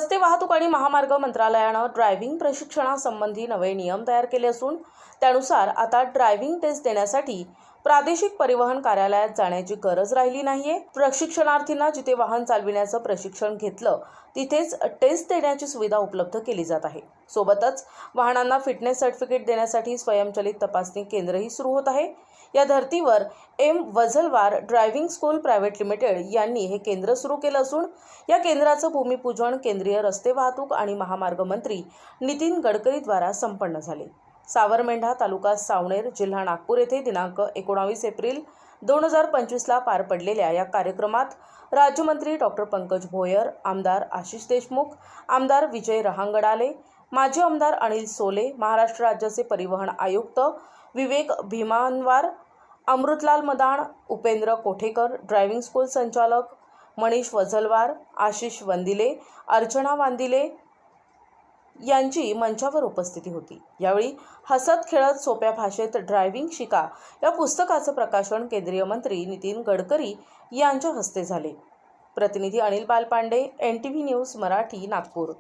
रस्ते वाहतूक आणि महामार्ग मंत्रालयानं ड्रायव्हिंग प्रशिक्षणासंबंधी नवे नियम तयार केले असून त्यानुसार आता ड्रायव्हिंग टेस्ट देण्यासाठी प्रादेशिक परिवहन कार्यालयात जाण्याची गरज राहिली नाहीये। प्रशिक्षणार्थींना जिथे वाहन चालविण्याचं प्रशिक्षण घेतलं तिथेच टेस्ट देण्याची सुविधा उपलब्ध केली जात आहे। सोबतच वाहनांना फिटनेस सर्टिफिकेट देण्यासाठी स्वयंचलित तपासणी केंद्रही सुरू होत आहे। या धर्तीवर M Wazalwar driving school private limited यांनी हे केंद्र सुरू केलं असून या केंद्राचं भूमिपूजन केंद्रीय रस्ते वाहतूक आणि महामार्ग मंत्री नितीन गडकरी द्वारा संपन्न झाले। सावरमेंढा तालुका सावनेर जिल्हा नागपूर येथे दिनांक 19 एप्रिल 2025 ला पार पडलेल्या या कार्यक्रमात राज्यमंत्री डॉक्टर पंकज भोयर, आमदार आशिष देशमुख, आमदार विजय रहांगडाले, माजी आमदार अनिल सोले, महाराष्ट्र राज्याचे परिवहन आयुक्त विवेक भीमानवार, अमृतलाल मदान, उपेंद्र कोठेकर, ड्रायव्हिंग स्कूल संचालक मनीष वझलवार, आशिष वंदिले, अर्चना वांदिले यांची मंचावर उपस्थिती होती। यावेळी हसत खेळत सोप्या भाषेत ड्रायव्हिंग शिका या पुस्तकाचं प्रकाशन केंद्रीय मंत्री नितीन गडकरी यांच्या हस्ते झाले। प्रतिनिधी अनिल बालपांडे, NTV न्यूज मराठी, नागपूर।